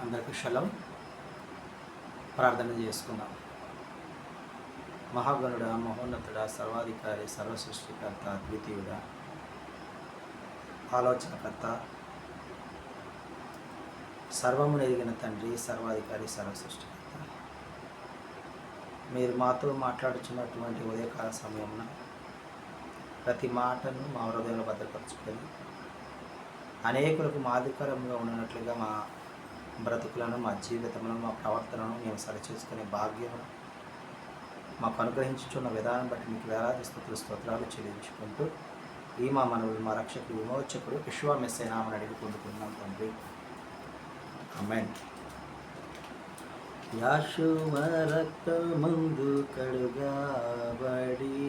అందరికీ షలం. ప్రార్థన చేసుకుందాం. మహాగణుడ, మహోన్నతుడ, సర్వాధికారి, సర్వసృష్టికర్త, ద్వితీయుడ, ఆలోచనకర్త, సర్వమును ఎదిగిన తండ్రి, సర్వాధికారి, సర్వసృష్టికర్త, మీరు మాతో మాట్లాడుచున్నటువంటి ఉదయకాల సమయంలో ప్రతి మాటను మా హృదయంలో భద్రపరచుకొని అనేకులకు మాదికరంగా ఉన్నట్లుగా మా బ్రతుకులను, మా జీవితంలో, మా ప్రవర్తనను మేము సరిచేసుకునే భాగ్యం మాకు అనుగ్రహించుచున్న విధానం బట్టి మీకు వేలాది స్తోత్రాలు చెల్లించుకుంటూ ఈ మా మనవులు మా రక్షకుడు, విమోచకుడు యెషువా మెస్సీయ నామమున అడిగి పొందుకున్నాం తండ్రి. ఆమేన్. యెషువా రక్తమందు కడుగబడి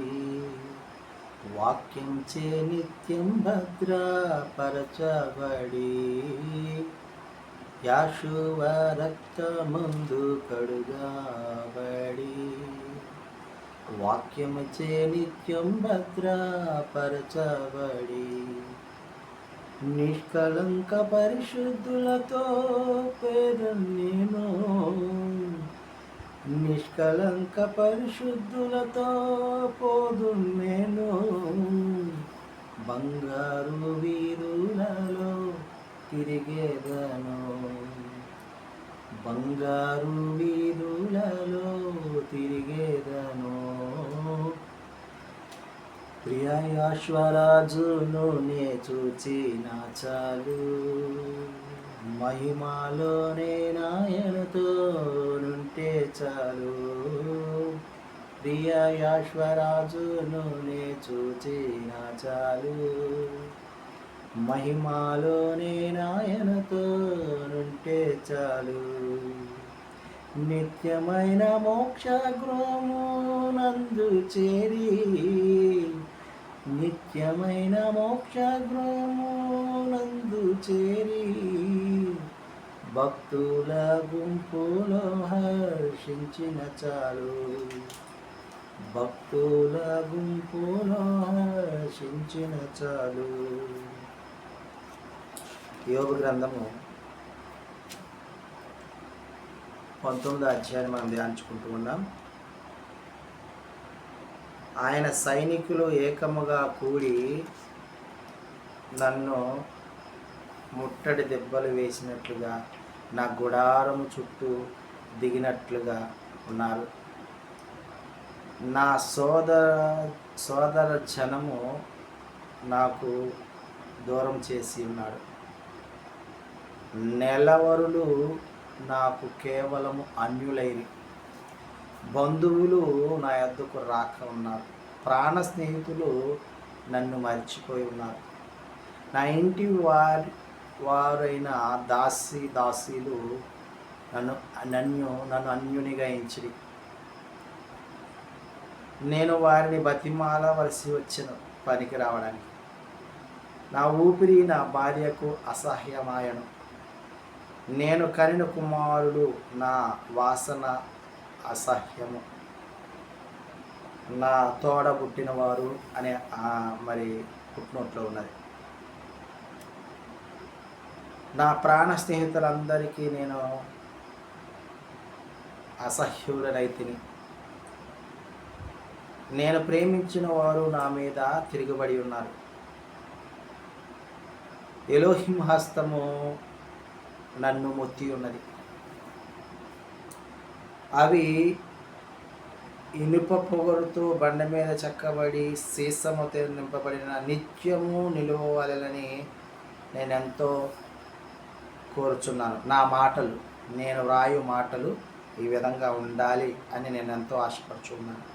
వాక్యంచే నిత్యం భద్రపరచబడి, యెషువా రక్తమందు కడుగబడి వాక్యముచే నిత్యం భద్రపరచబడి, నిష్కళంక పరిశుద్ధులతో పేరొందెను, నిష్కళంక పరిశుద్ధులతో పోదును, బంగారు వీరులలో తిరిగేదను, బంగారు వీరులలో తిరిగేదను. ప్రియ యెషువారాజును నే చూచిన చాలు, మహిమలోనే నాయనతో నుంటే చాలు. ప్రియ యెషువారాజును నే చూచిన చాలు, మహిమలోనే నాయనతో నుంటే చాలు. నిత్యమైన మోక్ష గృహమునందు చేరి, నిత్యమైన మోక్ష గృహమునందు చేరి, భక్తుల గుంపులో హర్షించిన చాలు, భక్తుల గుంపులో హర్షించిన చాలు. యోబు గ్రంథము 19వ అధ్యాయాన్ని మనం ధ్యానించుకుంటూ ఉన్నాం. ఆయన సైనికులు ఏకముగా కూడి నన్ను ముట్టడి దెబ్బలు వేసినట్లుగా నా గుడారము చుట్టూ దిగినట్లుగా ఉన్నారు. నా సోదర జనము నాకు దూరం చేసి ఉన్నాడు. నెలవరులు నాకు కేవలము అన్యులైరి, బంధువులు నా యొద్దకు రాక ఉన్నారు, ప్రాణ స్నేహితులు నన్ను మర్చిపోయి ఉన్నారు. నా ఇంటి వారైన దాసీలు నన్ను అన్యునిగా ఎంచిరి. నేను వారిని బతిమాలవలసి వచ్చిన పనికి రావడానికి. నా ఊపిరి నా భార్యకు అసహ్యమాయను. నేను కనిన కుమారుడు నా వాసన అసహ్యము. నా తోడ పుట్టినవారు అనే మరి పుట్టినోట్లో ఉన్నది. నా ప్రాణ స్నేహితులందరికీ నేను అసహ్యుడనైతిని. నేను ప్రేమించిన వారు నా మీద తిరగబడి ఉన్నారు. ఎలోహిం హస్తము నన్ను మొత్తి ఉన్నది. అవి ఇనుప పొగరుతో బండ మీద చెక్కబడి సీసముతో నింపబడిన నిత్యము నిలువవలెనని నేనెంతో కోరుచున్నాను. నా మాటలు, నేను వ్రాయు మాటలు ఈ విధంగా ఉండాలి అని నేను ఎంతో ఆశపడుచున్నాను.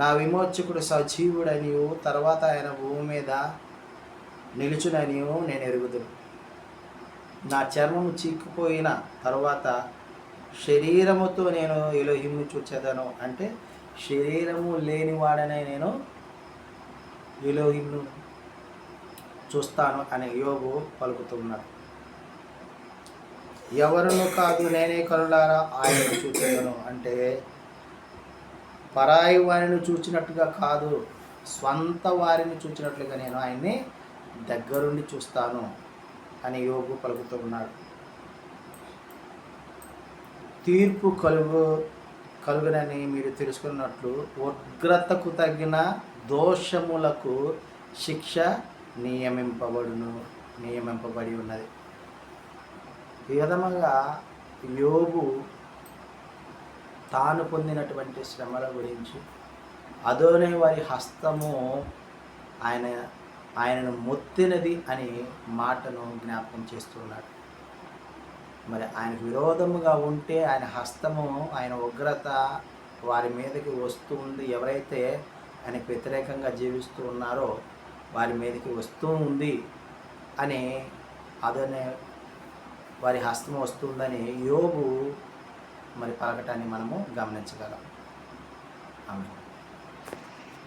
నా విమోచకుడు సజీవుడనియు తర్వాత ఆయన భూమి మీద నిలుచుననియు నేను ఎరుగుదును. నా చర్మము చీక్కుపోయిన తరువాత శరీరముతో నేను ఎలోహింను చూచెదను. అంటే శరీరము లేనివాడనే నేను ఎలోహింను చూస్తాను అని యోబు పలుకుతున్నాడు. ఎవరును కాదు, నేనే కనులారా ఆయనను చూచెదను. అంటే పరాయి వారిని చూచినట్టుగా కాదు, స్వంత వారిని చూచినట్లుగా నేను ఆయన్ని దగ్గరుండి చూస్తాను అని యోబు పలుకుతూ ఉన్నాడు. తీర్పు కలుగునని మీరు తెలుసుకున్నట్లు ఉగ్రతకు తగిన దోషములకు శిక్ష నియమింపబడి ఉన్నది. ఈ విధముగా యోబు తాను పొందినటువంటి శ్రమల గురించి అదోనే వారి హస్తము ఆయనను మొత్తినది అని మాటను జ్ఞాపకం చేస్తున్నాడు. మరి ఆయనకు విరోధముగా ఉంటే ఆయన హస్తము, ఆయన ఉగ్రత వారి మీదకి వస్తూ ఉంది. ఎవరైతే ఆయనకు వ్యతిరేకంగా జీవిస్తూ ఉన్నారో వారి మీదకి వస్తూ ఉంది అని, అదనే వారి హస్తం వస్తుందని యోబు మరి పలకటాన్ని మనము గమనించగలం. ఆమె